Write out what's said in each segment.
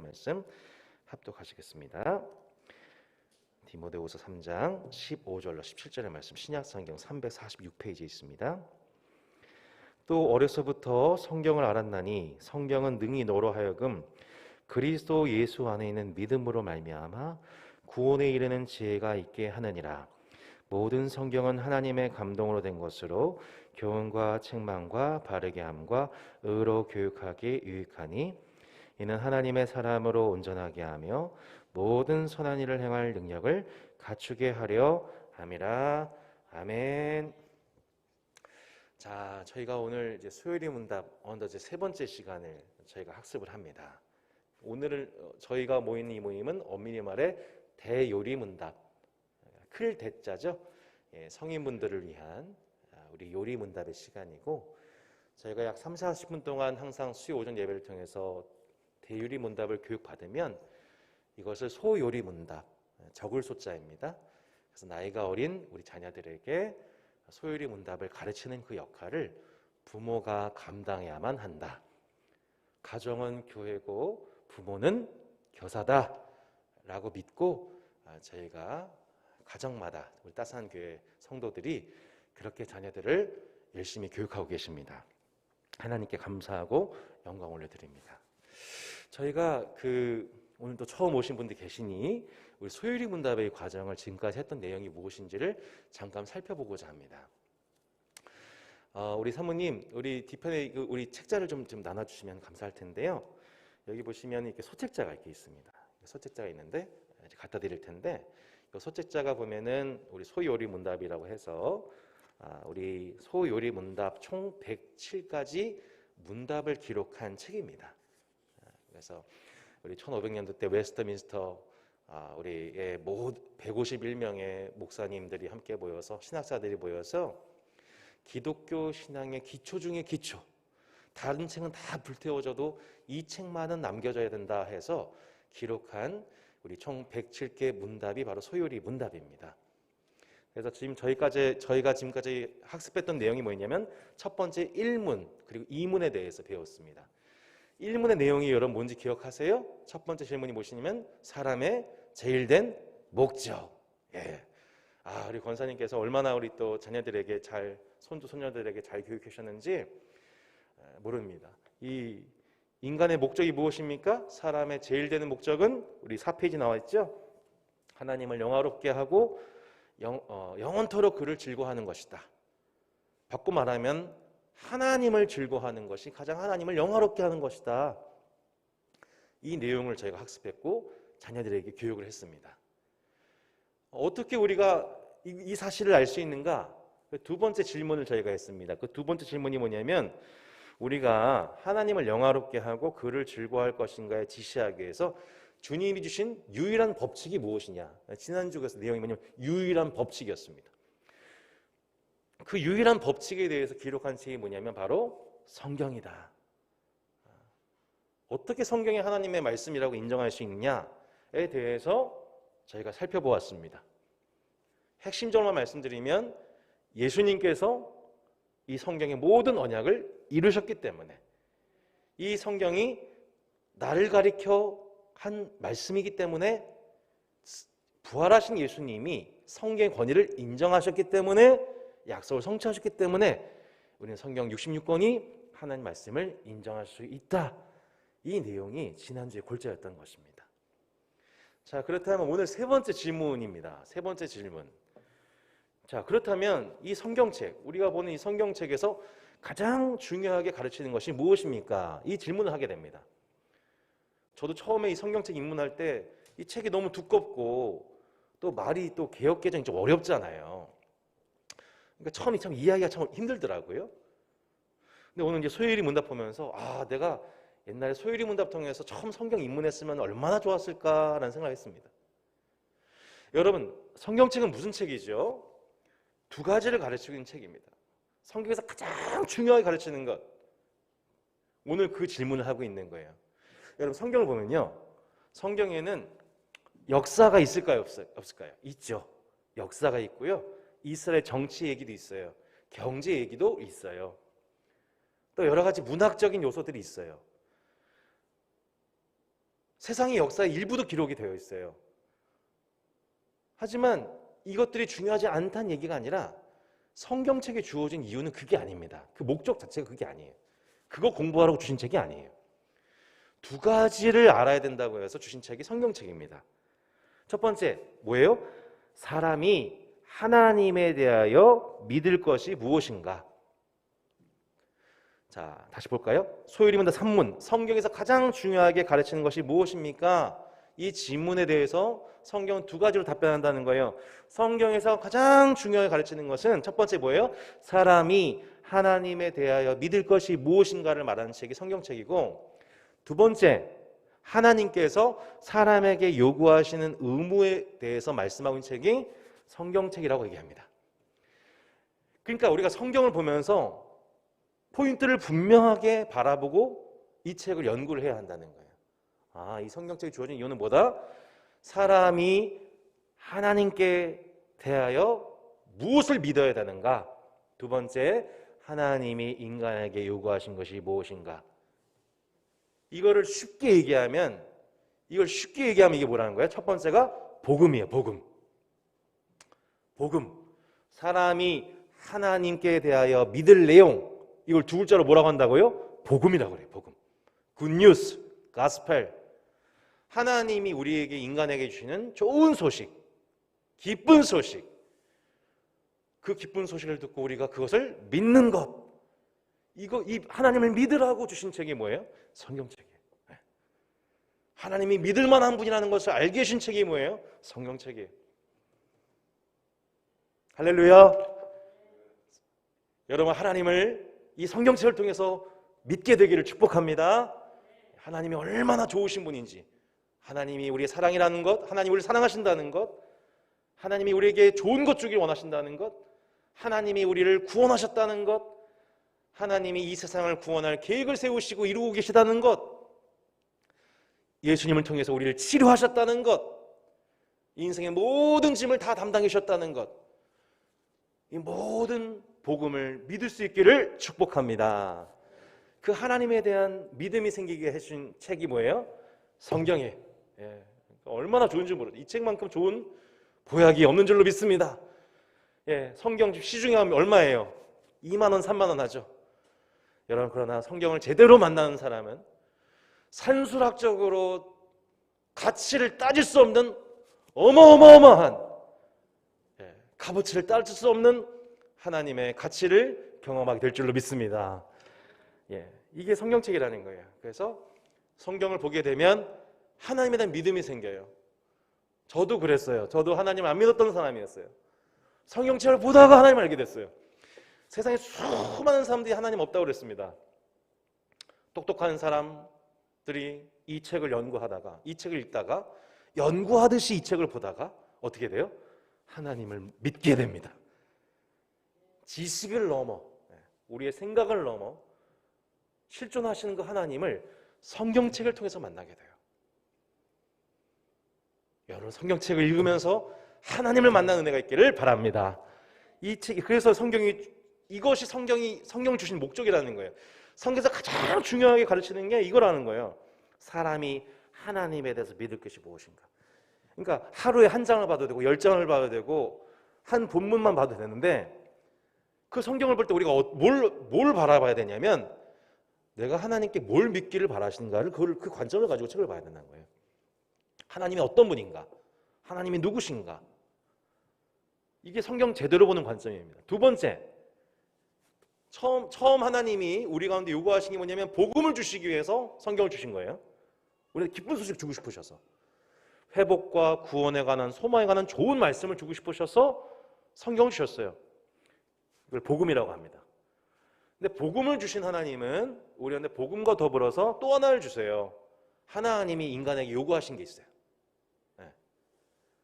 말씀 합독하시겠습니다. 디모데후서 3장 15절로 17절의 말씀, 신약성경 346페이지에 있습니다. 또 어려서부터 성경을 알았나니 성경은 능히 너로 하여금 그리스도 예수 안에 있는 믿음으로 말미암아 구원에 이르는 지혜가 있게 하느니라. 모든 성경은 하나님의 감동으로 된 것으로 교훈과 책망과 바르게 함과 의로 교육하기 유익하니 이는 하나님의 사람으로 온전하게 하며 모든 선한 일을 행할 능력을 갖추게 하려 함이라. 아멘. 자, 저희가 오늘 이제 수요일의 문답 언더제 세 번째 시간을 저희가 학습을 합니다. 오늘 저희가 모인 이 모임은 엄밀히 말해 대요리 문답, 클 대자죠. 성인분들을 위한 우리 요리 문답의 시간이고, 저희가 약 30-40분 동안 항상 수요 오전 예배를 통해서 대요리 문답을 교육받으면 이것을 소요리 문답, 적을 소자입니다. 그래서 나이가 어린 우리 자녀들에게 소요리 문답을 가르치는 그 역할을 부모가 감당해야만 한다. 가정은 교회고 부모는 교사다 라고 믿고 저희가 가정마다 우리 따스한 교회 성도들이 그렇게 자녀들을 열심히 교육하고 계십니다. 하나님께 감사하고 영광 올려드립니다. 저희가 오늘도 처음 오신 분들 계시니 우리 소요리 문답의 과정을 지금까지 했던 내용이 무엇인지를 잠깐 살펴보고자 합니다. 우리 사모님, 우리 뒤편에 우리 책자를 좀 나눠주시면 감사할 텐데요. 여기 보시면 이렇게 소책자가 이렇게 있습니다. 소책자가 있는데 이제 갖다 드릴 텐데, 이 소책자가 보면은 우리 소요리 문답이라고 해서 우리 소요리 문답 총 107가지 문답을 기록한 책입니다. 그래서 우리 1500년도 때 웨스트민스터 우리의 151명의 목사님들이 함께 모여서, 신학자들이 모여서 기독교 신앙의 기초 중의 기초, 다른 책은 다 불태워져도 이 책만은 남겨져야 된다 해서 기록한 우리 총 107개 문답이 바로 소요리 문답입니다. 그래서 지금 저희가 지금까지 학습했던 내용이 뭐였냐면, 첫 번째 1문 그리고 2문에 대해서 배웠습니다. 1문의 내용이 여러분 뭔지 기억하세요? 첫 번째 질문이 무엇이냐면 사람의 제일된 목적. 우리 권사님께서 얼마나 우리 또 자녀들에게 잘, 손주 손녀들에게 잘 교육하셨는지 모릅니다. 이 인간의 목적이 무엇입니까? 사람의 제일 되는 목적은 우리 4페이지 나와 있죠. 하나님을 영화롭게 하고 영원토록 그를 즐거워하는 것이다. 바꿔 말하면 하나님을 즐거워하는 것이 가장 하나님을 영화롭게 하는 것이다. 이 내용을 저희가 학습했고 자녀들에게 교육을 했습니다. 어떻게 우리가 이 사실을 알 수 있는가? 두 번째 질문을 저희가 했습니다. 그 두 번째 질문이 뭐냐면, 우리가 하나님을 영화롭게 하고 그를 즐거워할 것인가에 지시하기 위해서 주님이 주신 유일한 법칙이 무엇이냐. 지난주 그 내용이 뭐냐면 유일한 법칙이었습니다. 그 유일한 법칙에 대해서 기록한 책이 뭐냐면 바로 성경이다. 어떻게 성경이 하나님의 말씀이라고 인정할 수 있느냐에 대해서 저희가 살펴보았습니다. 핵심적으로만 말씀드리면, 예수님께서 이 성경의 모든 언약을 이루셨기 때문에, 이 성경이 나를 가리켜 한 말씀이기 때문에, 부활하신 예수님이 성경의 권위를 인정하셨기 때문에, 약속을 성취하셨기 때문에 우리는 성경 66권이 하나님 말씀을 인정할 수 있다. 이 내용이 지난주에 골자였던 것입니다. 자, 그렇다면 오늘 세 번째 질문입니다. 세 번째 질문. 자, 그렇다면 이 성경책, 우리가 보는 이 성경책에서 가장 중요하게 가르치는 것이 무엇입니까? 이 질문을 하게 됩니다. 저도 처음에 이 성경책 입문할 때 이 책이 너무 두껍고 또 말이 또 개역개정이 좀 어렵잖아요. 그러니까 처음에 참 이해하기가 참 힘들더라고요. 근데 오늘 이제 소요리 문답 보면서 내가 옛날에 소요리 문답 통해서 처음 성경 입문했으면 얼마나 좋았을까라는 생각을 했습니다. 여러분, 성경책은 무슨 책이죠? 두 가지를 가르치는 책입니다. 성경에서 가장 중요하게 가르치는 것, 오늘 그 질문을 하고 있는 거예요. 여러분, 성경을 보면요, 성경에는 역사가 있을까요? 없을까요? 있죠. 역사가 있고요, 이스라엘 정치 얘기도 있어요. 경제 얘기도 있어요. 또 여러 가지 문학적인 요소들이 있어요. 세상의 역사의 일부도 기록이 되어 있어요. 하지만 이것들이 중요하지 않다는 얘기가 아니라 성경책에 주어진 이유는 그게 아닙니다. 그 목적 자체가 그게 아니에요. 그거 공부하라고 주신 책이 아니에요. 두 가지를 알아야 된다고 해서 주신 책이 성경책입니다. 첫 번째 뭐예요? 사람이 하나님에 대하여 믿을 것이 무엇인가? 자, 다시 볼까요? 소율이문다 3문. 성경에서 가장 중요하게 가르치는 것이 무엇입니까? 이 질문에 대해서 성경은 두 가지로 답변한다는 거예요. 성경에서 가장 중요하게 가르치는 것은 첫 번째 뭐예요? 사람이 하나님에 대하여 믿을 것이 무엇인가를 말하는 책이 성경책이고, 두 번째, 하나님께서 사람에게 요구하시는 의무에 대해서 말씀하고 있는 책이 성경책이라고 얘기합니다. 그러니까 우리가 성경을 보면서 포인트를 분명하게 바라보고 이 책을 연구를 해야 한다는 거예요. 아, 이 성경책이 주어진 이유는 뭐다? 사람이 하나님께 대하여 무엇을 믿어야 되는가? 두 번째, 하나님이 인간에게 요구하신 것이 무엇인가? 이걸 쉽게 얘기하면 이게 뭐라는 거예요? 첫 번째가 복음이에요. 복음. 사람이 하나님께 대하여 믿을 내용, 이걸 두 글자로 뭐라고 한다고요? 복음이라고 그래요. 복음. 굿뉴스, 가스펠. 하나님이 우리에게, 인간에게 주시는 좋은 소식, 기쁜 소식. 그 기쁜 소식을 듣고 우리가 그것을 믿는 것. 이 하나님을 믿으라고 주신 책이 뭐예요? 성경책이에요. 하나님이 믿을 만한 분이라는 것을 알게 해준 책이 뭐예요? 성경책이에요. 할렐루야. 여러분, 하나님을 이 성경책을 통해서 믿게 되기를 축복합니다. 하나님이 얼마나 좋으신 분인지, 하나님이 우리의 사랑이라는 것, 하나님이 우리를 사랑하신다는 것, 하나님이 우리에게 좋은 것 주길 원하신다는 것, 하나님이 우리를 구원하셨다는 것, 하나님이 이 세상을 구원할 계획을 세우시고 이루고 계시다는 것, 예수님을 통해서 우리를 치료하셨다는 것, 인생의 모든 짐을 다 담당해 주셨다는 것, 이 모든 복음을 믿을 수 있기를 축복합니다. 그 하나님에 대한 믿음이 생기게 해준 책이 뭐예요? 성경이에요. 얼마나 좋은지 모르죠. 이 책만큼 좋은 보약이 없는 줄로 믿습니다. 성경 시중에 하면 얼마예요? 2만 원, 3만 원 하죠. 여러분, 그러나 성경을 제대로 만나는 사람은 산술학적으로 가치를 따질 수 없는 어마어마한, 값어치를 따질 수 없는 하나님의 가치를 경험하게 될 줄로 믿습니다. 이게 성경책이라는 거예요. 그래서 성경을 보게 되면 하나님에 대한 믿음이 생겨요. 저도 그랬어요. 저도 하나님 안 믿었던 사람이었어요. 성경책을 보다가 하나님을 알게 됐어요. 세상에 수많은 사람들이 하나님 없다고 그랬습니다. 똑똑한 사람들이 이 책을 연구하다가, 이 책을 읽다가 연구하듯이 이 책을 보다가 어떻게 돼요? 하나님을 믿게 됩니다. 지식을 넘어, 우리의 생각을 넘어 실존하시는 그 하나님을 성경책을 통해서 만나게 돼요. 여러분, 성경책을 읽으면서 하나님을 만나는 은혜가 있기를 바랍니다. 이 책이, 그래서 이것이 성경이 주신 목적이라는 거예요. 성경에서 가장 중요하게 가르치는 게 이거라는 거예요. 사람이 하나님에 대해서 믿을 것이 무엇인가. 그러니까 하루에 한 장을 봐도 되고 10장을 봐도 되고 한 본문만 봐도 되는데, 그 성경을 볼 때 우리가 뭘 바라봐야 되냐면, 내가 하나님께 뭘 믿기를 바라시는가를 그 관점을 가지고 책을 봐야 된다는 거예요. 하나님이 어떤 분인가? 하나님이 누구신가? 이게 성경 제대로 보는 관점입니다. 두 번째, 처음 하나님이 우리 가운데 요구하신 게 뭐냐면 복음을 주시기 위해서 성경을 주신 거예요. 우리가 기쁜 소식 주고 싶으셔서, 회복과 구원에 관한, 소망에 관한 좋은 말씀을 주고 싶으셔서 성경을 주셨어요. 이걸 복음이라고 합니다. 근데 복음을 주신 하나님은 우리한테 복음과 더불어서 또 하나를 주세요. 하나님이 인간에게 요구하신 게 있어요.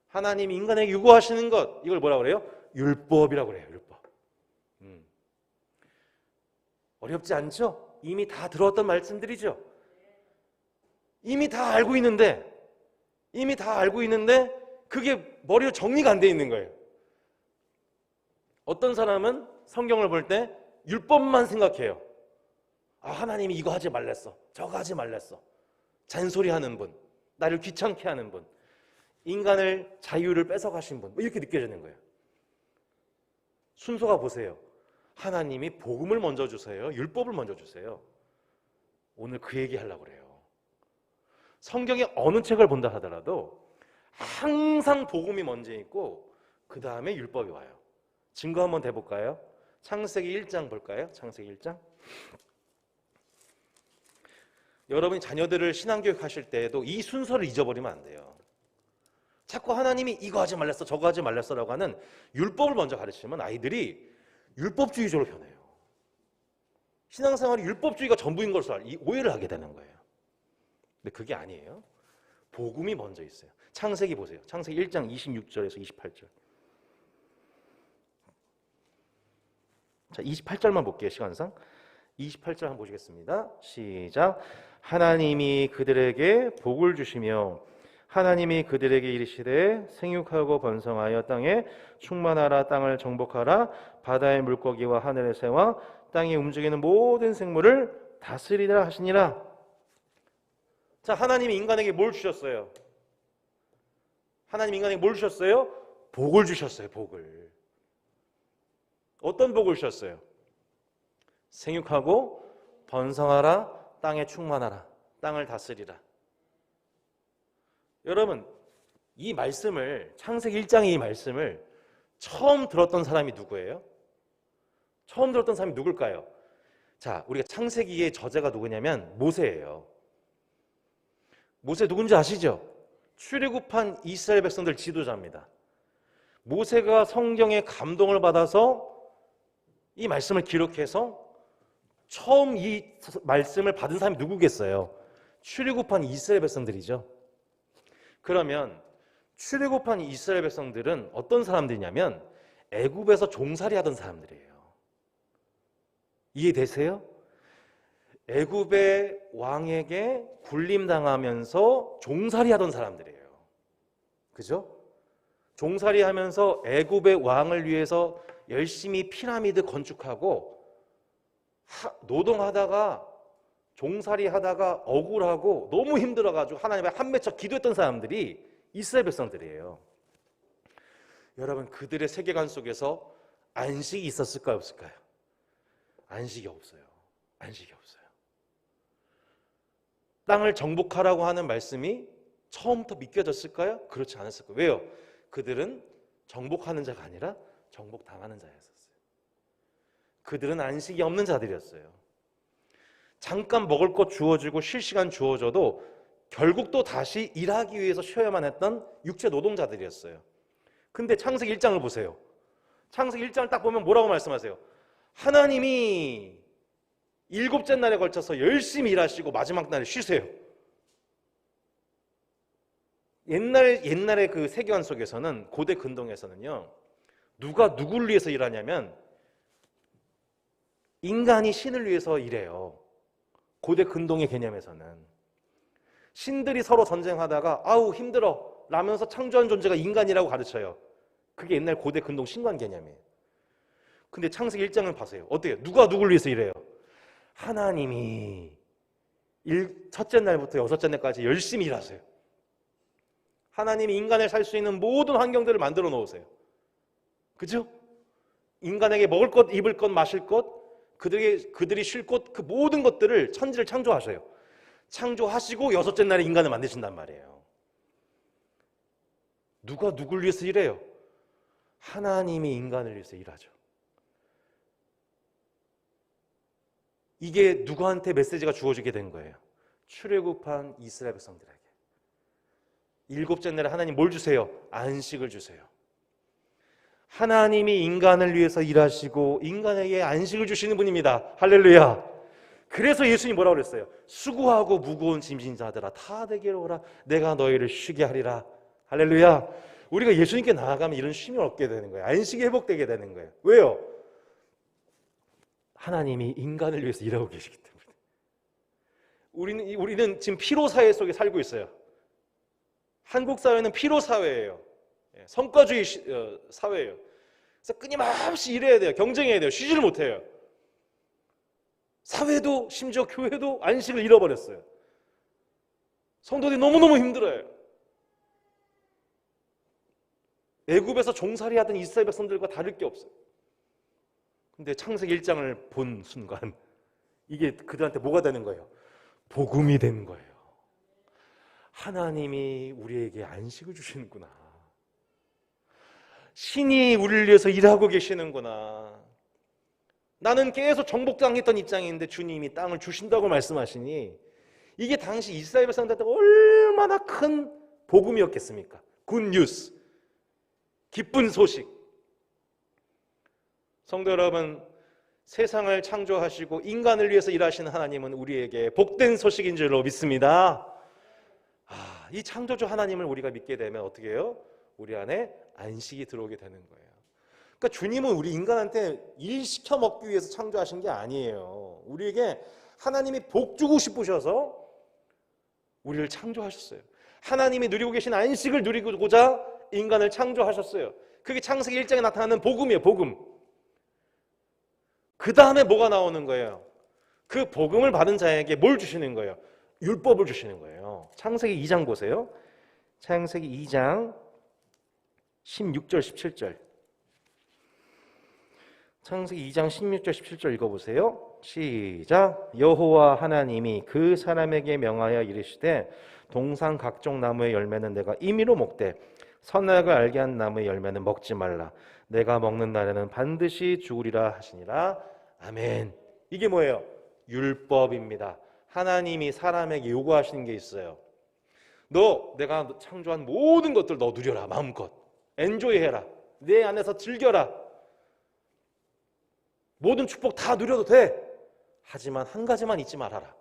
하나님이 인간에게 요구하시는 것, 이걸 뭐라고 그래요? 율법이라고 그래요. 율법. 어렵지 않죠? 이미 다 들어왔던 말씀들이죠. 이미 다 알고 있는데 그게 머리로 정리가 안 돼 있는 거예요. 어떤 사람은 성경을 볼 때 율법만 생각해요. 아, 하나님이 이거 하지 말랬어, 저거 하지 말랬어. 잔소리하는 분. 나를 귀찮게 하는 분, 인간을 자유를 뺏어가신 분, 이렇게 느껴지는 거예요. 순서가 보세요. 하나님이 복음을 먼저 주세요? 율법을 먼저 주세요? 오늘 그 얘기 하려고 그래요. 성경의 어느 책을 본다 하더라도 항상 복음이 먼저 있고 그 다음에 율법이 와요. 증거 한번 대볼까요? 창세기 1장 볼까요? 창세기 1장. 여러분이 자녀들을 신앙교육 하실 때에도 이 순서를 잊어버리면 안 돼요. 자꾸 하나님이 이거 하지 말랬어 저거 하지 말랬어라고 하는 율법을 먼저 가르치면 아이들이 율법주의적으로 변해요. 신앙생활이 율법주의가 전부인 것으로 오해를 하게 되는 거예요. 근데 그게 아니에요. 복음이 먼저 있어요. 창세기 보세요. 창세기 1장 26절에서 28절. 자, 28절만 볼게요. 시간상 28절 한번 보시겠습니다. 시작. 하나님이 그들에게 복을 주시며 하나님이 그들에게 이르시되 생육하고 번성하여 땅에 충만하라. 땅을 정복하라. 바다의 물고기와 하늘의 새와 땅에 움직이는 모든 생물을 다스리라 하시니라. 자, 하나님이 인간에게 뭘 주셨어요? 하나님 인간에게 뭘 주셨어요? 복을 주셨어요. 복을. 어떤 복을 주셨어요? 생육하고 번성하라. 땅에 충만하라. 땅을 다스리라. 여러분, 이 말씀을, 창세기 1장의 이 말씀을 처음 들었던 사람이 누구예요? 처음 들었던 사람이 누굴까요? 자, 우리가 창세기의 저자가 누구냐면 모세예요. 모세 누군지 아시죠? 출애굽한 이스라엘 백성들 지도자입니다. 모세가 성경의 감동을 받아서 이 말씀을 기록해서 처음 이 말씀을 받은 사람이 누구겠어요? 출애굽한 이스라엘 백성들이죠. 그러면 출애굽한 이스라엘 백성들은 어떤 사람들이냐면 애굽에서 종살이 하던 사람들이에요. 이해되세요? 애굽의 왕에게 굴림당하면서 종살이 하던 사람들이에요. 그죠? 종살이 하면서 애굽의 왕을 위해서 열심히 피라미드 건축하고 노동하다가 종살이 하다가 억울하고 너무 힘들어가지고 하나님 앞에 한 맺혀 기도했던 사람들이 이스라엘 백성들이에요. 여러분, 그들의 세계관 속에서 안식이 있었을까요? 없을까요? 안식이 없어요. 안식이 없어요. 땅을 정복하라고 하는 말씀이 처음부터 믿겨졌을까요? 그렇지 않았을 거예요. 왜요? 그들은 정복하는 자가 아니라 정복당하는 자였었어요. 그들은 안식이 없는 자들이었어요. 잠깐 먹을 것 주어지고 쉴 시간 주어져도 결국 또 다시 일하기 위해서 쉬어야만 했던 육체 노동자들이었어요. 근데 창세기 1장을 보세요. 창세기 1장을 딱 보면 뭐라고 말씀하세요? 하나님이 7째 날에 걸쳐서 열심히 일하시고 마지막 날에 쉬세요. 옛날에 그 세계관 속에서는, 고대 근동에서는요, 누가 누구를 위해서 일하냐면 인간이 신을 위해서 일해요. 고대 근동의 개념에서는 신들이 서로 전쟁하다가 아우 힘들어 라면서 창조한 존재가 인간이라고 가르쳐요. 그게 옛날 고대 근동 신관 개념이에요. 근데 창세기 1장을 보세요. 어때요? 누가 누구를 위해서 일해요? 하나님이 첫째 날부터 여섯째 날까지 열심히 일하세요. 하나님이 인간을 살 수 있는 모든 환경들을 만들어 놓으세요. 그죠? 인간에게 먹을 것, 입을 것, 마실 것, 그들이 쉴 곳, 그 모든 것들을, 천지를 창조하셔요. 창조하시고 여섯째 날에 인간을 만드신단 말이에요. 누가 누굴 위해서 일해요? 하나님이 인간을 위해서 일하죠. 이게 누구한테 메시지가 주어지게 된 거예요? 출애굽한 이스라엘 백성들에게. 7째 날에 하나님 뭘 주세요? 안식을 주세요. 하나님이 인간을 위해서 일하시고 인간에게 안식을 주시는 분입니다. 할렐루야. 그래서 예수님이 뭐라고 그랬어요? 수고하고 무거운 짐진 자들아 다 내게로 오라. 내가 너희를 쉬게 하리라. 할렐루야. 우리가 예수님께 나아가면 이런 쉼을 얻게 되는 거예요. 안식이 회복되게 되는 거예요. 왜요? 하나님이 인간을 위해서 일하고 계시기 때문에. 우리는 지금 피로사회 속에 살고 있어요. 한국 사회는 피로사회예요. 성과주의 사회예요. 그래서 끊임없이 일해야 돼요. 경쟁해야 돼요. 쉬지를 못해요. 사회도 심지어 교회도 안식을 잃어버렸어요. 성도들이 너무너무 힘들어요. 애굽에서 종살이 하던 이스라엘 백성들과 다를 게 없어요. 근데 창세기 1장을 본 순간 이게 그들한테 뭐가 되는 거예요? 복음이 되는 거예요. 하나님이 우리에게 안식을 주시는구나. 신이 우리를 위해서 일하고 계시는구나. 나는 계속 정복당했던 입장인데 주님이 땅을 주신다고 말씀하시니 이게 당시 이스라엘 백성들한테 얼마나 큰 복음이었겠습니까? 굿뉴스, 기쁜 소식. 성도 여러분, 세상을 창조하시고 인간을 위해서 일하시는 하나님은 우리에게 복된 소식인 줄로 믿습니다. 이 창조주 하나님을 우리가 믿게 되면 어떻게 해요? 우리 안에 안식이 들어오게 되는 거예요. 그러니까 주님은 우리 인간한테 일 시켜 먹기 위해서 창조하신 게 아니에요. 우리에게 하나님이 복 주고 싶으셔서 우리를 창조하셨어요. 하나님이 누리고 계신 안식을 누리고자 인간을 창조하셨어요. 그게 창세기 1장에 나타나는 복음이에요. 복음. 그 다음에 뭐가 나오는 거예요? 그 복음을 받은 자에게 뭘 주시는 거예요? 율법을 주시는 거예요. 창세기 2장 보세요. 창세기 2장 16절 17절. 창세기 2장 16절 17절 읽어보세요. 시작. 여호와 하나님이 그 사람에게 명하여 이르시되 동산 각종 나무의 열매는 내가 임의로 먹되 선악을 알게 한 나무의 열매는 먹지 말라. 내가 먹는 날에는 반드시 죽으리라 하시니라. 아멘. 이게 뭐예요? 율법입니다. 하나님이 사람에게 요구하시는 게 있어요. 내가 창조한 모든 것들 너 누려라. 마음껏 엔조이해라. 내 안에서 즐겨라. 모든 축복 다 누려도 돼. 하지만 한 가지만 잊지 말아라.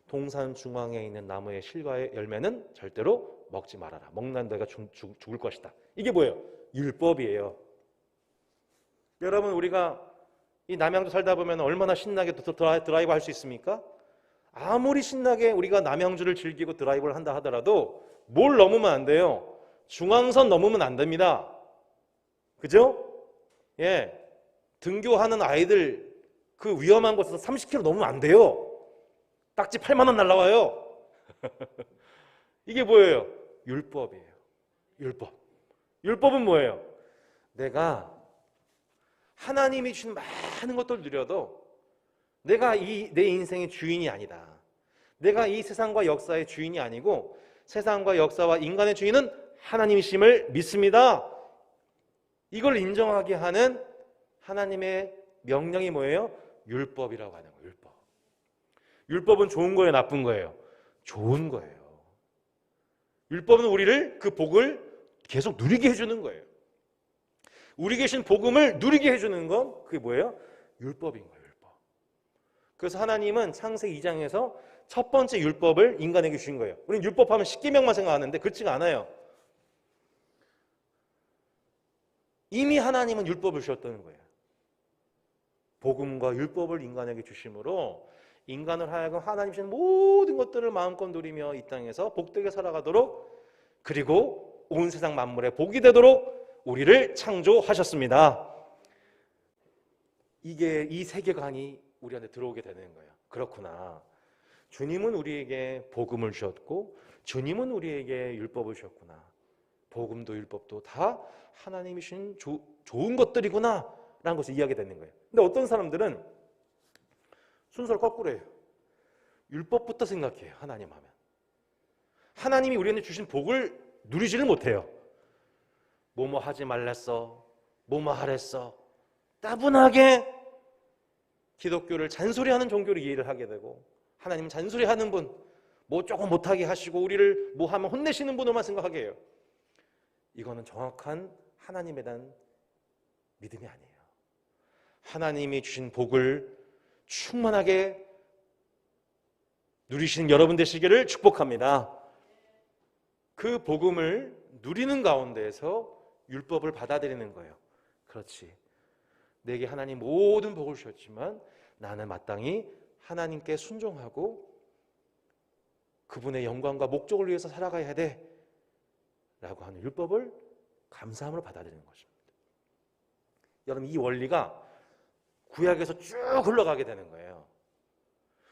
동산 중앙에 있는 나무의 실과의 열매는 절대로 먹지 말아라. 먹는 내가 죽을 것이다. 이게 뭐예요? 율법이에요. 여러분, 우리가 이 남양주 살다 보면 얼마나 신나게 드라이브 할 수 있습니까? 아무리 신나게 우리가 남양주를 즐기고 드라이브를 한다 하더라도 뭘 넘으면 안 돼요? 중앙선 넘으면 안 됩니다. 그죠? 예. 등교하는 아이들 그 위험한 곳에서 30km 넘으면 안 돼요. 딱지 8만 원 날라와요. 이게 뭐예요? 율법이에요. 율법. 율법은 뭐예요? 내가 하나님이 주신 많은 것들을 누려도 내가 내 인생의 주인이 아니다. 내가 이 세상과 역사의 주인이 아니고 세상과 역사와 인간의 주인은 하나님이심을 믿습니다. 이걸 인정하게 하는 하나님의 명령이 뭐예요? 율법이라고 하는 거예요. 율법. 율법은 좋은 거예요? 나쁜 거예요? 좋은 거예요. 율법은 우리를 그 복을 계속 누리게 해주는 거예요. 우리 계신 복음을 누리게 해주는 건 그게 뭐예요? 율법인 거예요. 율법. 그래서 하나님은 창세기 2장에서 첫 번째 율법을 인간에게 주신 거예요. 우리는 율법하면 십계명만 생각하는데 그렇지가 않아요. 이미 하나님은 율법을 주셨다는 거예요. 복음과 율법을 인간에게 주심으로 인간을 하여금 하나님 주신 모든 것들을 마음껏 누리며 이 땅에서 복되게 살아가도록, 그리고 온 세상 만물의 복이 되도록 우리를 창조하셨습니다. 이게 이 세계관이 우리한테 들어오게 되는 거예요. 그렇구나. 주님은 우리에게 복음을 주셨고 주님은 우리에게 율법을 주셨구나. 복음도 율법도 다 하나님이 주신 좋은 것들이구나 라는 것을 이해하게 되는 거예요. 근데 어떤 사람들은 순서를 거꾸로 해요. 율법부터 생각해요. 하나님 하면 하나님이 우리한테 주신 복을 누리지를 못해요. 뭐뭐 하지 말랬어, 뭐뭐 하랬어, 따분하게 기독교를 잔소리하는 종교로 이해를 하게 되고, 하나님 잔소리하는 분, 뭐 조금 못하게 하시고 우리를 뭐 하면 혼내시는 분으로만 생각하게 해요. 이거는 정확한 하나님에 대한 믿음이 아니에요. 하나님이 주신 복을 충만하게 누리시는 여러분 되시기를 축복합니다. 그 복음을 누리는 가운데에서 율법을 받아들이는 거예요. 그렇지. 내게 하나님 모든 복을 주셨지만 나는 마땅히 하나님께 순종하고 그분의 영광과 목적을 위해서 살아가야 돼 라고 하는 율법을 감사함으로 받아들이는 것입니다. 여러분, 이 원리가 구약에서 쭉 흘러가게 되는 거예요.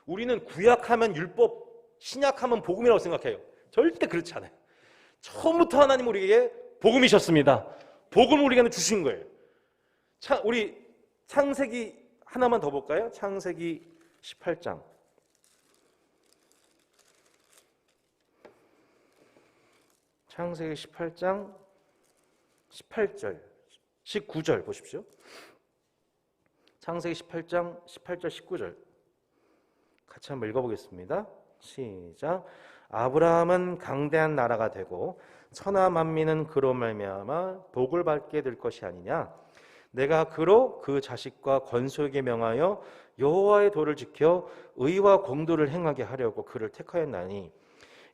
우리는 구약하면 율법 신약하면 복음이라고 생각해요. 절대 그렇지 않아요. 처음부터 하나님 우리에게 복음이셨습니다. 복음을 우리에게 주신 거예요. 우리 창세기 하나만 더 볼까요? 창세기 18장. 창세기 18장 18절, 19절 보십시오. 창세기 18장 18절, 19절 같이 한번 읽어보겠습니다. 시작. 아브라함은 강대한 나라가 되고 천하 만민은 그로 말미암아 복을 받게 될 것이 아니냐. 내가 그로 그 자식과 건소에게 명하여 여호와의 도를 지켜 의와 공도를 행하게 하려고 그를 택하였나니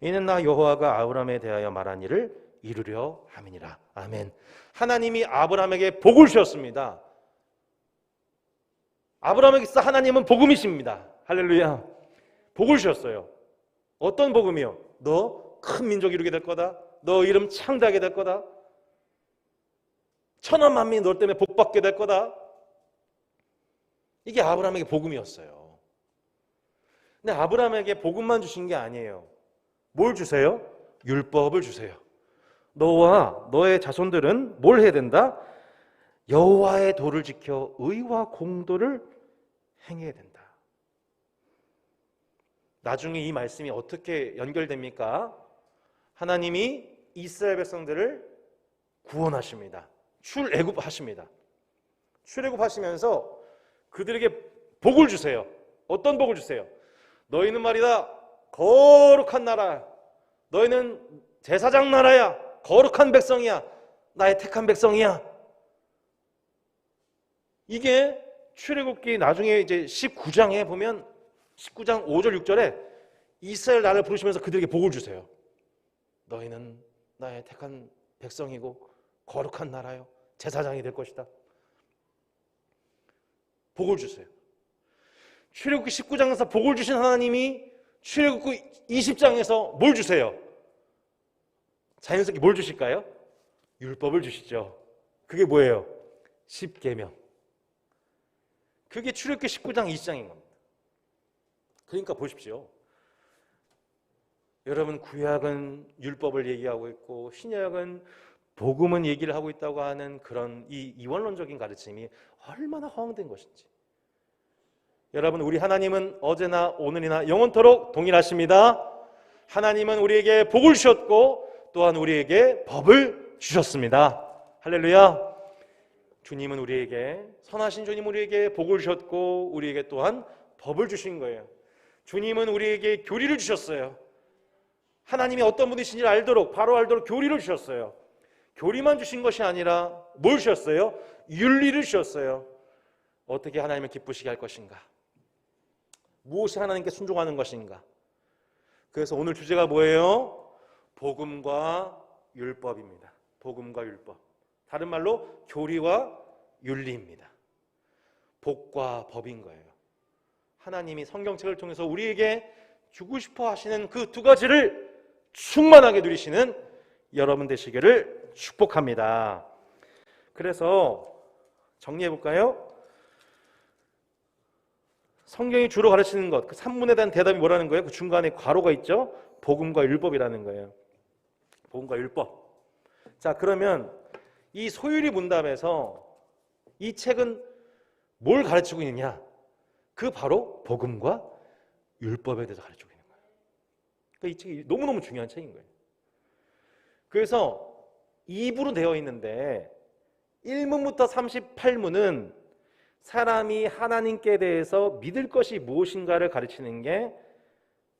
이는 나 여호와가 아브라함에 대하여 말한 일을 이루려 함이니라. 아멘. 하나님이 아브라함에게 복을 주셨습니다. 아브라함에게 있어 하나님은 복음이십니다. 할렐루야. 복을 주셨어요. 어떤 복음이요? 너 큰 민족 이루게 될 거다. 너 이름 창대하게 될 거다. 천하 만민이 너 때문에 복 받게 될 거다. 이게 아브라함에게 복음이었어요. 근데 아브라함에게 복음만 주신 게 아니에요. 뭘 주세요? 율법을 주세요. 너와 너의 자손들은 뭘 해야 된다? 여호와의 도를 지켜 의와 공도를 행해야 된다. 나중에 이 말씀이 어떻게 연결됩니까? 하나님이 이스라엘 백성들을 구원하십니다. 출애굽하십니다. 출애굽하시면서 그들에게 복을 주세요. 어떤 복을 주세요? 너희는 말이다 거룩한 나라, 너희는 제사장 나라야, 거룩한 백성이야, 나의 택한 백성이야. 이게 출애굽기 나중에 이제 19장에 보면 19장 5절 6절에 이스라엘 나라를 부르시면서 그들에게 복을 주세요. 너희는 나의 택한 백성이고 거룩한 나라요, 제사장이 될 것이다. 복을 주세요. 출애굽기 19장에서 복을 주신 하나님이 출애굽기 20장에서 뭘 주세요? 자연스럽게 뭘 주실까요? 율법을 주시죠. 그게 뭐예요? 십계명. 그게 출애굽기 19장 20장인 겁니다. 그러니까 보십시오. 여러분, 구약은 율법을 얘기하고 있고 신약은 복음은 얘기를 하고 있다고 하는 그런 이 이원론적인 가르침이 얼마나 허황된 것인지. 여러분, 우리 하나님은 어제나 오늘이나 영원토록 동일하십니다. 하나님은 우리에게 복을 주셨고 또한 우리에게 법을 주셨습니다. 할렐루야. 주님은 우리에게, 선하신 주님 우리에게 복을 주셨고 우리에게 또한 법을 주신 거예요. 주님은 우리에게 교리를 주셨어요. 하나님이 어떤 분이신지 알도록, 바로 알도록 교리를 주셨어요. 교리만 주신 것이 아니라 뭘 주셨어요? 윤리를 주셨어요. 어떻게 하나님을 기쁘시게 할 것인가? 무엇이 하나님께 순종하는 것인가? 그래서 오늘 주제가 뭐예요? 복음과 율법입니다. 복음과 율법. 다른 말로 교리와 윤리입니다. 복과 법인 거예요. 하나님이 성경책을 통해서 우리에게 주고 싶어 하시는 그 두 가지를 충만하게 누리시는 여러분 되시기를 축복합니다. 그래서 정리해 볼까요? 성경이 주로 가르치는 것, 그 산문에 대한 대답이 뭐라는 거예요? 그 중간에 괄호가 있죠? 복음과 율법이라는 거예요. 복음과 율법. 자, 그러면 이 소율이 문답에서 이 책은 뭘 가르치고 있느냐? 그 바로 복음과 율법에 대해서 가르치고 있는 거예요. 그러니까 이 책이 너무너무 중요한 책인 거예요. 그래서 2부로 되어 있는데 1문부터 38문은 사람이 하나님께 대해서 믿을 것이 무엇인가를 가르치는 게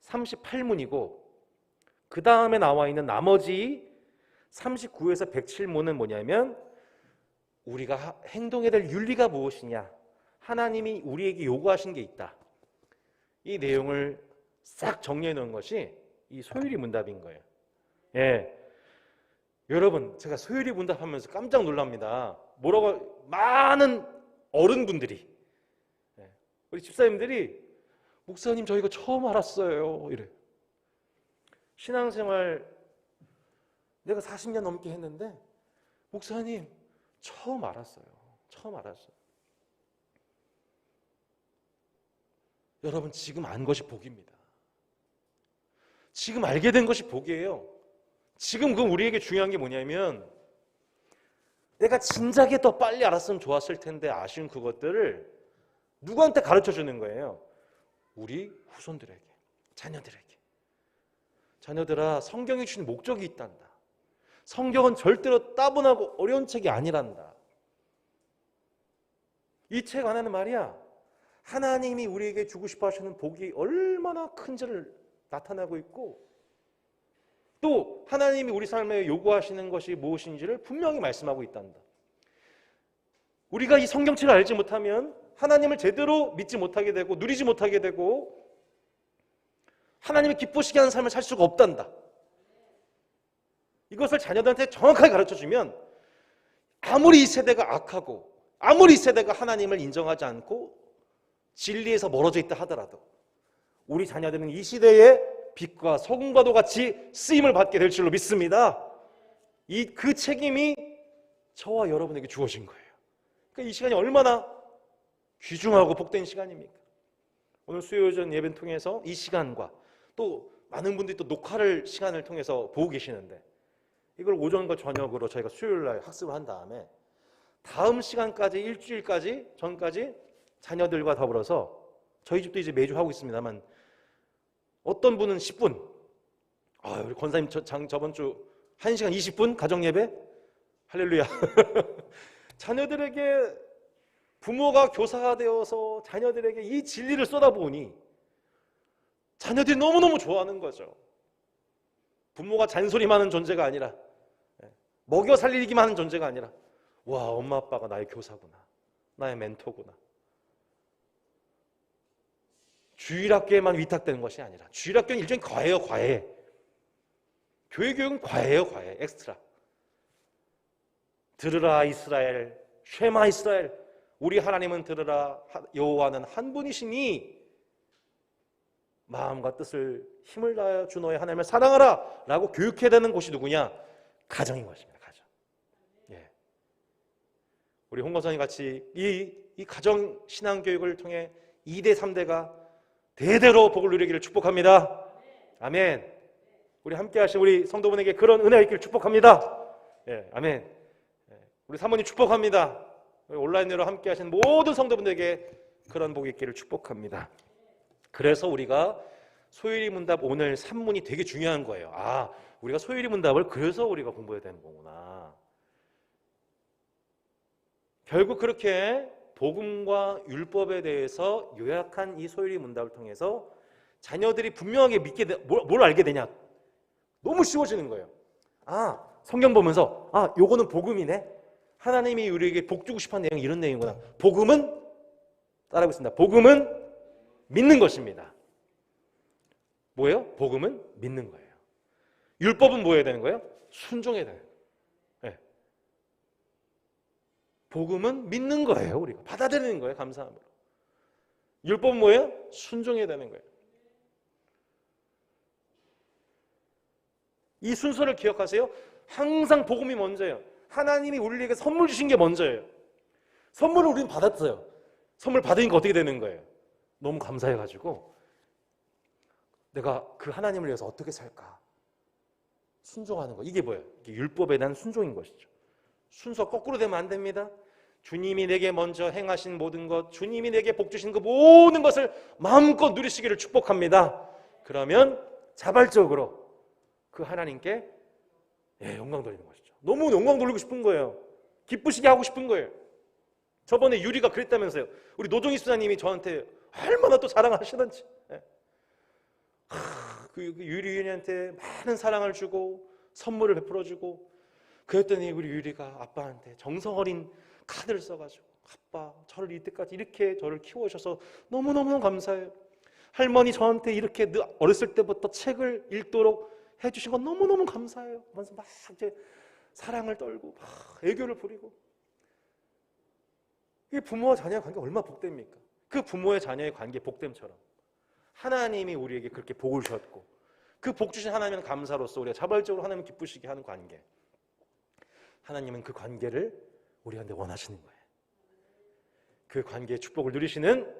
38문이고 그 다음에 나와 있는 나머지 39에서 107문은 뭐냐면 우리가 행동해야 될 윤리가 무엇이냐, 하나님이 우리에게 요구하신 게 있다. 이 내용을 싹 정리해 놓은 것이 이 소율이 문답인 거예요. 예. 여러분, 제가 소율이 문답하면서 깜짝 놀랍니다. 뭐라고 많은 어른분들이, 우리 집사님들이 목사님 저 이거 처음 알았어요 이래. 신앙생활 내가 40년 넘게 했는데 목사님 처음 알았어요. 처음 알았어요. 여러분, 지금 안 것이 복입니다. 지금 알게 된 것이 복이에요. 지금 그 우리에게 중요한 게 뭐냐면 내가 진작에 더 빨리 알았으면 좋았을 텐데 아쉬운 그것들을 누구한테 가르쳐 주는 거예요? 우리 후손들에게, 자녀들에게. 자녀들아, 성경이 주신 목적이 있단다. 성경은 절대로 따분하고 어려운 책이 아니란다. 이 책 안에는 말이야, 하나님이 우리에게 주고 싶어 하시는 복이 얼마나 큰지를 나타내고 있고, 또 하나님이 우리 삶에 요구하시는 것이 무엇인지를 분명히 말씀하고 있단다. 우리가 이 성경책을 알지 못하면 하나님을 제대로 믿지 못하게 되고 누리지 못하게 되고 하나님이 기쁘시게 하는 삶을 살 수가 없단다. 이것을 자녀들한테 정확하게 가르쳐주면 아무리 이 세대가 악하고 아무리 이 세대가 하나님을 인정하지 않고 진리에서 멀어져 있다 하더라도 우리 자녀들은 이 시대에 빛과 소금과도 같이 쓰임을 받게 될 줄로 믿습니다. 그 책임이 저와 여러분에게 주어진 거예요. 그러니까 이 시간이 얼마나 귀중하고 복된 시간입니까? 오늘 수요전 예배를 통해서 이 시간과 또 많은 분들이 또 녹화를 시간을 통해서 보고 계시는데 이걸 오전과 저녁으로 저희가 수요일 날 학습을 한 다음에 다음 시간까지 일주일까지 전까지 자녀들과 더불어서 저희 집도 이제 매주 하고 있습니다만 어떤 분은 10분, 우리 권사님 저번 주 1시간 20분 가정예배? 할렐루야. 자녀들에게 부모가 교사가 되어서 자녀들에게 이 진리를 쏟아부으니 자녀들이 너무너무 좋아하는 거죠. 부모가 잔소리만 하는 존재가 아니라 먹여 살리기만 하는 존재가 아니라 와, 엄마 아빠가 나의 교사구나, 나의 멘토구나. 주일학교에만 위탁되는 것이 아니라 주일학교는 일종의 과외예요. 과외. 교회 교육은 과외예요. 과외. 엑스트라. 들으라 이스라엘, 쉐마 이스라엘, 우리 하나님은 들으라, 여호와는 한 분이시니 마음과 뜻을 힘을 다하여 주 너의 하나님을 사랑하라 라고 교육해야 되는 곳이 누구냐? 가정인 것입니다. 가정. 예. 우리 홍 권사님 같이 이 가정 신앙교육을 통해 2대 3대가 대대로 복을 누리기를 축복합니다. 아멘. 우리 함께 하신 우리 성도분에게 그런 은혜가 있기를 축복합니다. 예, 아멘. 우리 사모님 축복합니다. 온라인으로 함께 하신 모든 성도분들에게 그런 복이 있기를 축복합니다. 그래서 우리가 소일이 문답 오늘 3문이 되게 중요한 거예요. 우리가 소일이 문답을 그래서 우리가 공부해야 되는 거구나. 결국 그렇게 복음과 율법에 대해서 요약한 이 소일이 문답을 통해서 자녀들이 분명하게 뭘 알게 되냐? 너무 쉬워지는 거예요. 성경 보면서 요거는 복음이네. 하나님이 우리에게 복 주고 싶은 내용이 이런 내용이구나. 복음은 따라하고 있습니다. 복음은 믿는 것입니다. 뭐예요? 복음은 믿는 거예요. 율법은 뭐 해야 되는 거예요? 순종해야 되는 거예요. 네. 복음은 믿는 거예요. 우리가 받아들이는 거예요. 감사함으로. 율법은 뭐예요? 순종해야 되는 거예요. 이 순서를 기억하세요. 항상 복음이 먼저예요. 하나님이 우리에게 선물 주신 게 먼저예요. 선물을 우리는 받았어요. 선물 받으니까 어떻게 되는 거예요? 너무 감사해가지고 내가 그 하나님을 위해서 어떻게 살까? 순종하는 거. 이게 뭐예요? 이게 율법에 대한 순종인 것이죠. 순서 거꾸로 되면 안 됩니다. 주님이 내게 먼저 행하신 모든 것, 주님이 내게 복 주신 그 모든 것을 마음껏 누리시기를 축복합니다. 그러면 자발적으로 그 하나님께 영광 돌리는 것이죠. 너무 영광 돌리고 싶은 거예요. 기쁘시게 하고 싶은 거예요. 저번에 유리가 그랬다면서요. 우리 노종희 수사님이 저한테 얼마나 또 자랑하시던지. 그 유리한테 많은 사랑을 주고 선물을 베풀어주고 그랬더니 우리 유리가 아빠한테 정성 어린 카드를 써가지고 아빠 저를 이때까지 이렇게 저를 키워주셔서 너무너무 감사해요. 할머니 저한테 이렇게 어렸을 때부터 책을 읽도록 해주신 건 너무너무 감사해요. 하면서 막 이제 사랑을 떨고 막 애교를 부리고. 이 부모와 자녀의 관계 얼마나 복됩니까? 그 부모의 자녀의 관계 복됨처럼 하나님이 우리에게 그렇게 복을 주셨고 그 복 주신 하나님은 감사로서 우리가 자발적으로 하나님 기쁘시게 하는 관계, 하나님은 그 관계를 우리한테 원하시는 거예요. 그 관계의 축복을 누리시는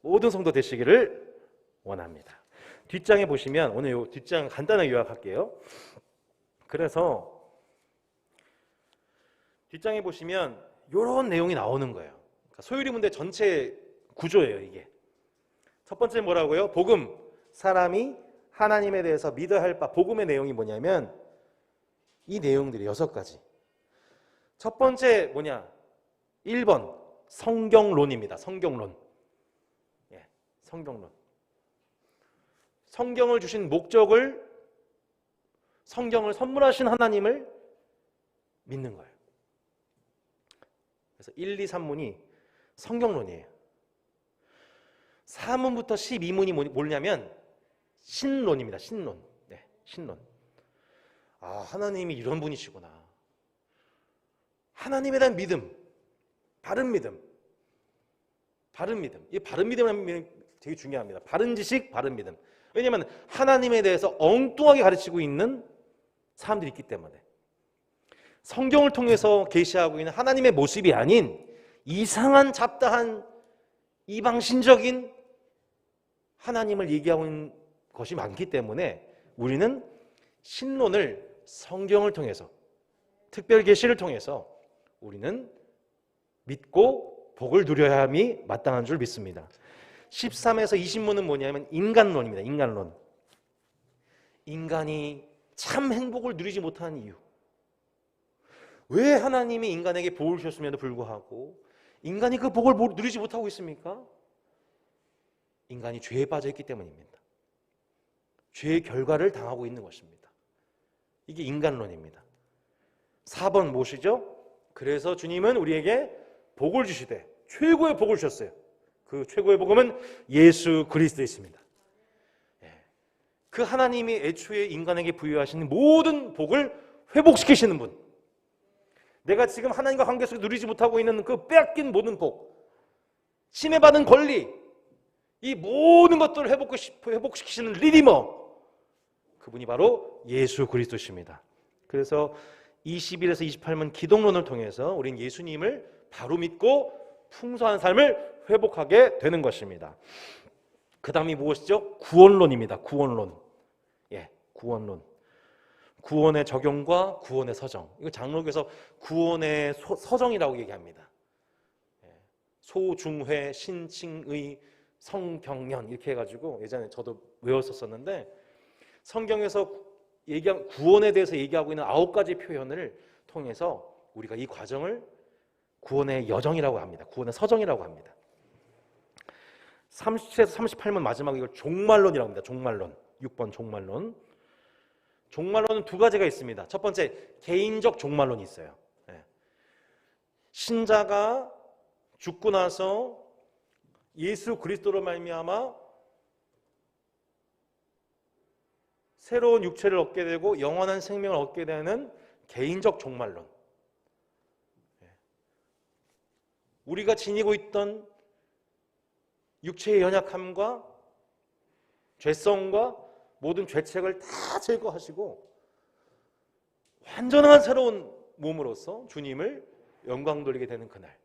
모든 성도 되시기를 원합니다. 뒷장에 보시면 오늘 요 뒷장 간단하게 요약할게요. 그래서 뒷장에 보시면 이런 내용이 나오는 거예요. 그러니까 소유리 문제 전체 구조예요, 이게. 첫 번째 뭐라고요? 복음. 사람이 하나님에 대해서 믿어야 할 바. 복음의 내용이 뭐냐면 이 내용들이 6가지. 첫 번째 뭐냐? 1번 성경론입니다. 성경론. 예, 성경론. 성경을 주신 목적을, 성경을 선물하신 하나님을 믿는 거예요. 그래서 1, 2, 3문이 성경론이에요. 4문부터 12문이 뭐냐면 신론입니다. 신론. 네, 신론. 아, 하나님이 이런 분이시구나. 하나님에 대한 믿음, 바른 믿음, 바른 믿음. 이 바른 믿음이 되게 중요합니다. 바른 지식, 바른 믿음. 왜냐하면 하나님에 대해서 엉뚱하게 가르치고 있는 사람들이 있기 때문에. 성경을 통해서 계시하고 있는 하나님의 모습이 아닌 이상한 잡다한 이방신적인 하나님을 얘기하고 있는 것이 많기 때문에 우리는 신론을 성경을 통해서, 특별 계시를 통해서 우리는 믿고 복을 누려야 함이 마땅한 줄 믿습니다. 13에서 20문은 뭐냐면 인간론입니다. 인간론. 인간이 참 행복을 누리지 못하는 이유. 왜 하나님이 인간에게 복을 주셨음에도 불구하고 인간이 그 복을 누리지 못하고 있습니까? 인간이 죄에 빠져 있기 때문입니다. 죄의 결과를 당하고 있는 것입니다. 이게 인간론입니다. 4번 무엇이죠? 그래서 주님은 우리에게 복을 주시되 최고의 복을 주셨어요. 그 최고의 복음은 예수 그리스도이십니다. 그 하나님이 애초에 인간에게 부여하신 모든 복을 회복시키시는 분. 내가 지금 하나님과 관계 속에 누리지 못하고 있는 그 빼앗긴 모든 복, 침해받은 권리, 이 모든 것들을 회복시키시는 리디머, 그분이 바로 예수 그리스도십니다. 그래서 21에서 28문 기독론을 통해서 우린 예수님을 바로 믿고 풍성한 삶을 회복하게 되는 것입니다. 그 다음이 무엇이죠? 구원론입니다. 구원론. 예, 구원론. 구원의 적용과 구원의 서정. 이거 장로교에서 구원의 서정이라고 얘기합니다. 소중회, 신칭의, 성경연 이렇게 해가지고 예전에 저도 외웠었는데 성경에서 구원에 대해서 얘기하고 있는 9가지 표현을 통해서 우리가 이 과정을 구원의 여정이라고 합니다. 구원의 서정이라고 합니다. 37에서 38문 마지막 이걸 종말론이라고 합니다. 종말론. 6번 종말론. 종말론은 2가지가 있습니다. 첫 번째, 개인적 종말론이 있어요. 신자가 죽고 나서 예수 그리스도로 말미암아 새로운 육체를 얻게 되고 영원한 생명을 얻게 되는 개인적 종말론. 우리가 지니고 있던 육체의 연약함과 죄성과 모든 죄책을 다 제거하시고 완전한 새로운 몸으로서 주님을 영광 돌리게 되는 그날,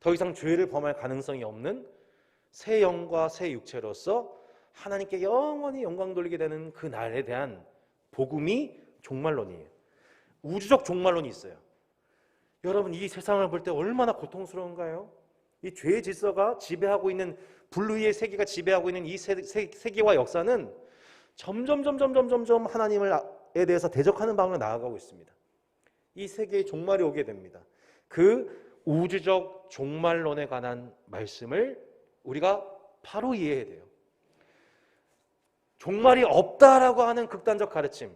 더 이상 죄를 범할 가능성이 없는 새 영과 새 육체로서 하나님께 영원히 영광 돌리게 되는 그 날에 대한 복음이 종말론이에요. 우주적 종말론이 있어요. 여러분, 이 세상을 볼 때 얼마나 고통스러운가요? 이 죄의 질서가 지배하고 있는, 불의의 세계가 지배하고 있는 이 세계와 역사는 점점 하나님에 대해서 대적하는 방향으로 나아가고 있습니다. 이 세계의 종말이 오게 됩니다. 그 우주적 종말론에 관한 말씀을 우리가 바로 이해해야 돼요. 종말이 없다라고 하는 극단적 가르침,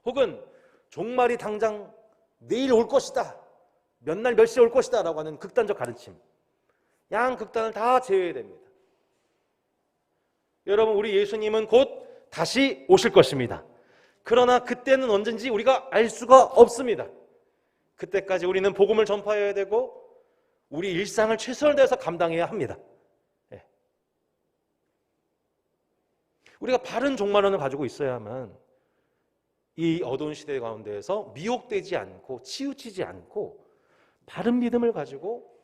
혹은 종말이 당장 내일 올 것이다, 몇 날 몇 시에 올 것이다 라고 하는 극단적 가르침, 양 극단을 다 제외해야 됩니다. 여러분, 우리 예수님은 곧 다시 오실 것입니다. 그러나 그때는 언젠지 우리가 알 수가 없습니다. 그때까지 우리는 복음을 전파해야 되고 우리 일상을 최선을 다해서 감당해야 합니다. 우리가 바른 종말론을 가지고 있어야만 이 어두운 시대 가운데에서 미혹되지 않고 치우치지 않고 바른 믿음을 가지고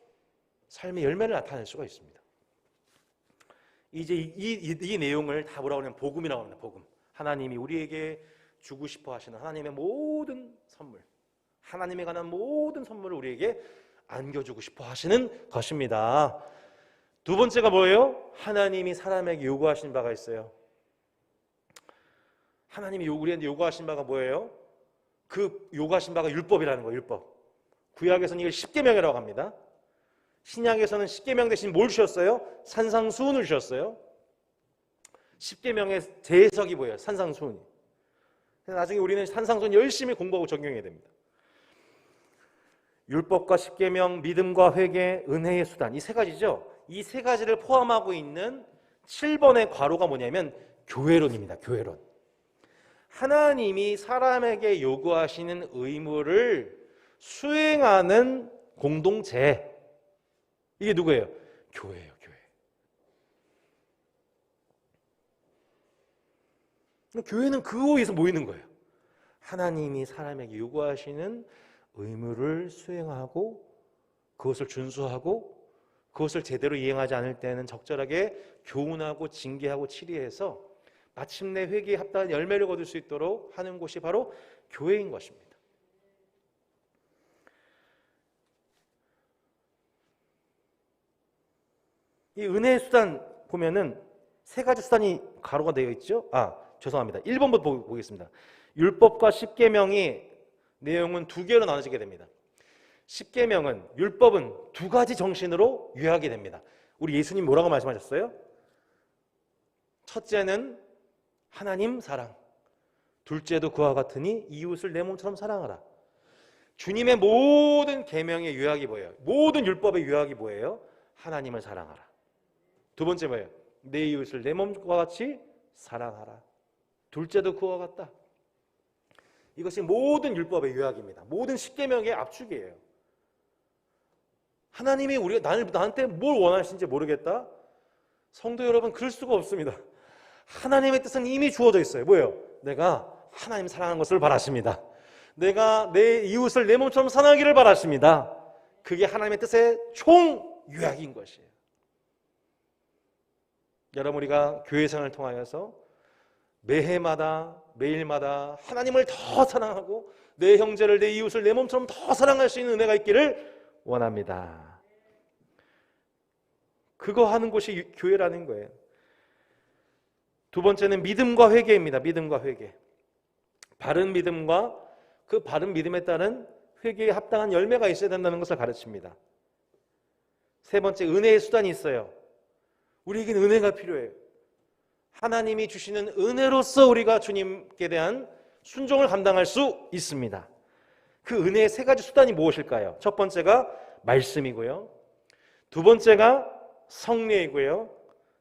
삶의 열매를 나타낼 수가 있습니다. 이제 이 내용을 다 뭐라고 하냐면 복음이라고 합니다. 복음. 하나님이 우리에게 주고 싶어 하시는 하나님의 모든 선물, 하나님에 관한 모든 선물을 우리에게 안겨주고 싶어 하시는 것입니다. 두 번째가 뭐예요? 하나님이 사람에게 요구하신 바가 있어요. 하나님이 우리한테 요구하신 바가 뭐예요? 그 요구하신 바가 율법이라는 거예요. 율법. 구약에서는 이걸 십계명이라고 합니다. 신약에서는 십계명 대신 뭘 주셨어요? 산상수훈을 주셨어요. 십계명의 재해석이 뭐예요? 산상수훈이. 나중에 우리는 산상수훈 열심히 공부하고 적용해야 됩니다. 율법과 십계명, 믿음과 회개, 은혜의 수단, 이 세 가지죠. 이 세 가지를 포함하고 있는 7번의 괄호가 뭐냐면 교회론입니다. 교회론. 하나님이 사람에게 요구하시는 의무를 수행하는 공동체, 이게 누구예요? 교회예요. 교회. 교회는 그거 위해서 모이는 거예요. 하나님이 사람에게 요구하시는 의무를 수행하고 그것을 준수하고 그것을 제대로 이행하지 않을 때는 적절하게 교훈하고 징계하고 치리해서 마침내 회개에 합당한 열매를 거둘 수 있도록 하는 곳이 바로 교회인 것입니다. 이 은혜의 수단 보면은 세 가지 수단이 가로가 되어 있죠. 죄송합니다. 1번부터 보겠습니다. 율법과 십계명이 내용은 두 개로 나눠지게 됩니다. 십계명은, 율법은 두 가지 정신으로 요약이 됩니다. 우리 예수님 뭐라고 말씀하셨어요? 첫째는 하나님 사랑, 둘째도 그와 같으니 이웃을 내 몸처럼 사랑하라. 주님의 모든 계명의 요약이 뭐예요? 모든 율법의 요약이 뭐예요? 하나님을 사랑하라. 두 번째 뭐예요? 내 이웃을 내 몸과 같이 사랑하라. 둘째도 그와 같다. 이것이 모든 율법의 요약입니다. 모든 십계명의 압축이에요. 하나님이 나한테 뭘 원하시는지 모르겠다? 성도 여러분, 그럴 수가 없습니다. 하나님의 뜻은 이미 주어져 있어요. 뭐예요? 내가 하나님 사랑하는 것을 바라십니다. 내가 내 이웃을 내 몸처럼 사랑하기를 바라십니다. 그게 하나님의 뜻의 총 요약인 것이에요. 여러분, 우리가 교회 생활을 통하여서 매해마다 매일마다 하나님을 더 사랑하고 내 형제를 내 이웃을 내 몸처럼 더 사랑할 수 있는 은혜가 있기를 원합니다. 그거 하는 곳이 교회라는 거예요. 두 번째는 믿음과 회개입니다. 믿음과 회개. 바른 믿음과 그 바른 믿음에 따른 회개에 합당한 열매가 있어야 된다는 것을 가르칩니다. 세 번째, 은혜의 수단이 있어요. 우리에겐 은혜가 필요해요. 하나님이 주시는 은혜로서 우리가 주님께 대한 순종을 감당할 수 있습니다. 그 은혜의 세 가지 수단이 무엇일까요? 첫 번째가 말씀이고요, 두 번째가 성례이고요,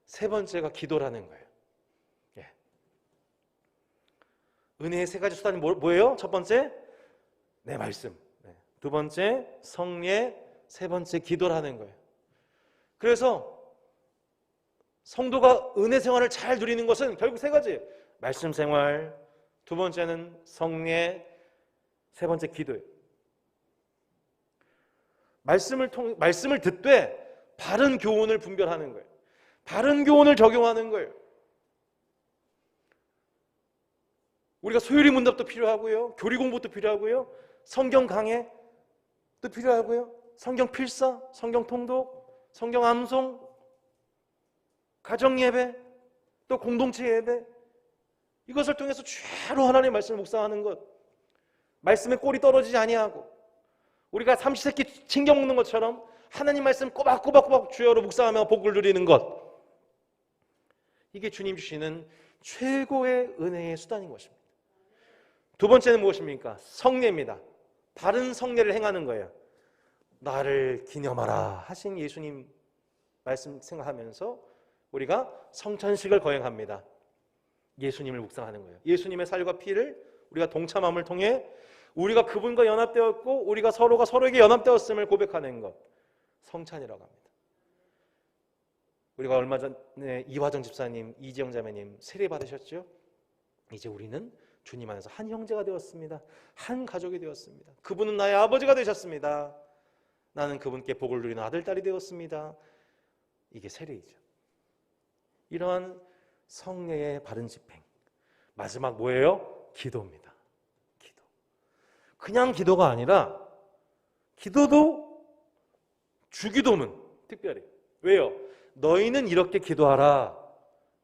세 번째가 기도라는 거예요. 은혜의 세 가지 수단이 뭐예요? 첫 번째, 내 말씀. 두 번째, 성례. 세 번째, 기도라는 거예요. 그래서 성도가 은혜 생활을 잘 누리는 것은 결국 세 가지예요. 말씀 생활, 두 번째는 성례, 세 번째 기도예요. 말씀을 듣되 바른 교훈을 분별하는 거예요. 바른 교훈을 적용하는 거예요. 우리가 소율이 문답도 필요하고요, 교리 공부도 필요하고요, 성경 강해도 필요하고요, 성경 필사, 성경 통독, 성경 암송, 가정 예배, 또 공동체 예배, 이것을 통해서 죄로 하나님의 말씀을 묵상하는 것, 말씀에 꼴이 떨어지지 아니하고 우리가 삼시세끼 챙겨 먹는 것처럼 하나님 말씀 꼬박꼬박 주여로 묵상하며 복을 누리는 것, 이게 주님 주시는 최고의 은혜의 수단인 것입니다. 두 번째는 무엇입니까? 성례입니다. 바른 성례를 행하는 거예요. 나를 기념하라 하신 예수님 말씀 생각하면서 우리가 성찬식을 거행합니다. 예수님을 묵상하는 거예요. 예수님의 살과 피를 우리가 동참함을 통해 우리가 그분과 연합되었고 우리가 서로가 서로에게 연합되었음을 고백하는 것, 성찬이라고 합니다. 우리가 얼마 전에 이화정 집사님, 이지영 자매님 세례 받으셨죠? 이제 우리는 주님 안에서 한 형제가 되었습니다. 한 가족이 되었습니다. 그분은 나의 아버지가 되셨습니다. 나는 그분께 복을 누리는 아들, 딸이 되었습니다. 이게 세례이죠. 이러한 성례의 바른 집행. 마지막 뭐예요? 기도입니다. 기도. 그냥 기도가 아니라 기도도 주기도문 특별히. 왜요? 너희는 이렇게 기도하라.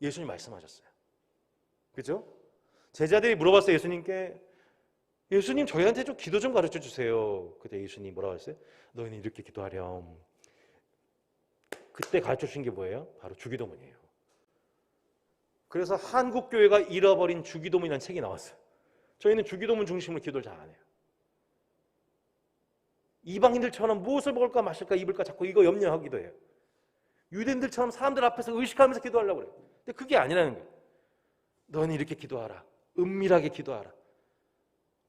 예수님 말씀하셨어요. 그죠? 제자들이 물어봤어요. 예수님께. 예수님 저희한테 좀 기도 좀 가르쳐 주세요. 그때 예수님 뭐라고 했어요? 너희는 이렇게 기도하렴. 그때 가르쳐 주신 게 뭐예요? 바로 주기도문이에요. 그래서 한국교회가 잃어버린 주기도문이라는 책이 나왔어요. 저희는 주기도문 중심으로 기도를 잘 안 해요. 이방인들처럼 무엇을 먹을까 마실까 입을까 자꾸 이거 염려하기도 해요. 유대인들처럼 사람들 앞에서 의식하면서 기도하려고 그래요. 근데 그게 아니라는 거예요. 너는 이렇게 기도하라. 은밀하게 기도하라.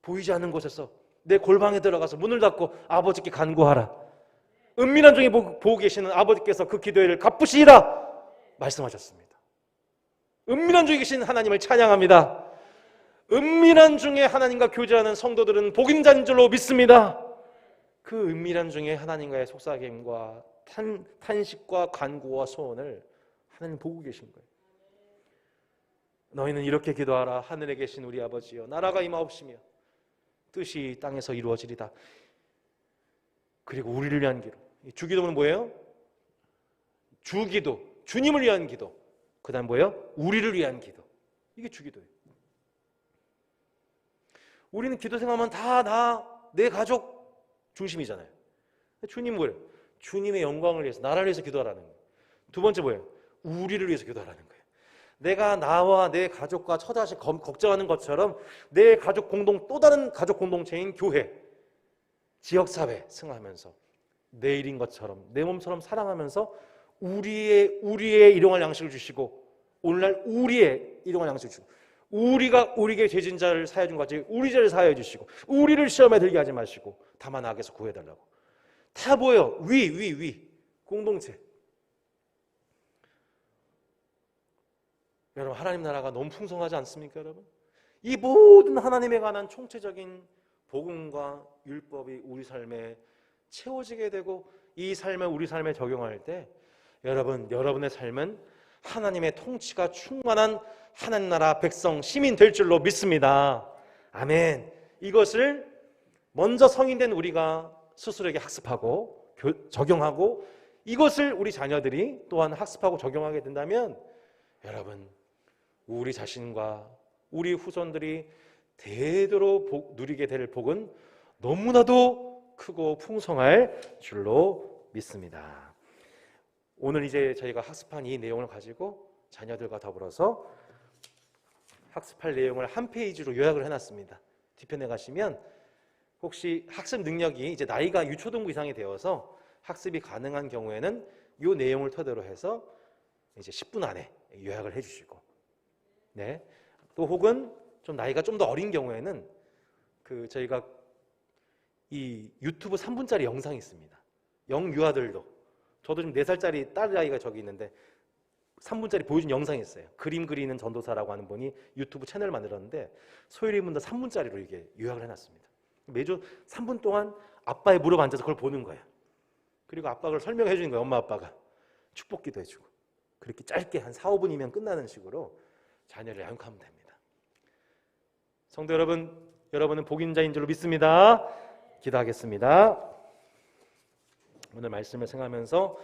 보이지 않는 곳에서 내 골방에 들어가서 문을 닫고 아버지께 간구하라. 은밀한 중에 보고 계시는 아버지께서 그 기도를 갚으시리라 말씀하셨습니다. 은밀한 중에 계신 하나님을 찬양합니다. 은밀한 중에 하나님과 교제하는 성도들은 복임자인 줄로 믿습니다. 그 은밀한 중에 하나님과의 속삭임과 탄식과 간구와 소원을 하나님 보고 계신 거예요. 너희는 이렇게 기도하라. 하늘에 계신 우리 아버지여, 나라가 임하옵시며 뜻이 땅에서 이루어지리다. 그리고 우리를 위한 기도. 주기도는 뭐예요? 주기도, 주님을 위한 기도. 그 다음 뭐예요? 우리를 위한 기도. 이게 주기도예요. 우리는 기도 생각하면 다 내 가족 중심이잖아요. 주님 뭐예요? 주님의 영광을 위해서, 나라를 위해서 기도하라는 거예요. 두 번째 뭐예요? 우리를 위해서 기도하라는 거예요. 내가 나와 내 가족과 처자식 걱정하는 것처럼 내 가족 또 다른 가족 공동체인 교회, 지역사회 생각하면서 내 일인 것처럼 내 몸처럼 사랑하면서 우리의 일용할 양식을 주시고, 오늘날 우리의 일용할 양식을 주시고, 우리가 우리에게 죄진 자를 사하여 준 것 같이 우리 죄를 사하여 주시고, 우리를 시험에 들게 하지 마시고 다만 악에서 구해달라고. 다 뭐예요? 위 공동체. 여러분, 하나님 나라가 너무 풍성하지 않습니까? 여러분, 이 모든 하나님에 관한 총체적인 복음과 율법이 우리 삶에 채워지게 되고, 이 삶을 우리 삶에 적용할 때 여러분의 삶은 하나님의 통치가 충만한 하나님 나라 백성, 시민 될 줄로 믿습니다. 아멘. 이것을 먼저 성인된 우리가 스스로에게 학습하고 적용하고, 이것을 우리 자녀들이 또한 학습하고 적용하게 된다면 여러분, 우리 자신과 우리 후손들이 대대로 누리게 될 복은 너무나도 크고 풍성할 줄로 믿습니다. 오늘 이제 저희가 학습한 이 내용을 가지고 자녀들과 더불어서 학습할 내용을 한 페이지로 요약을 해놨습니다. 뒤편에 가시면 혹시 학습 능력이 이제 나이가 유초등부 이상이 되어서 학습이 가능한 경우에는 이 내용을 토대로 해서 이제 10분 안에 요약을 해주시고, 네. 또 혹은 좀 나이가 좀 더 어린 경우에는 저희가 이 유튜브 3분짜리 영상이 있습니다. 영유아들도, 저도 지금 4살짜리 딸 아이가 저기 있는데 3분짜리 보여준 영상이 있어요. 그림 그리는 전도사라고 하는 분이 유튜브 채널을 만들었는데 소율이 분도 3분짜리로 이게 요약을 해놨습니다. 매주 3분 동안 아빠의 무릎 앉아서 그걸 보는 거예요. 그리고 아빠가 그걸 설명해 주는 거예요. 엄마 아빠가 축복기도 해주고, 그렇게 짧게 한 4, 5분이면 끝나는 식으로 자녀를 양육하면 됩니다. 성도 여러분, 여러분은 복인자인 줄로 믿습니다. 기도하겠습니다. 오늘 말씀을 생각하면서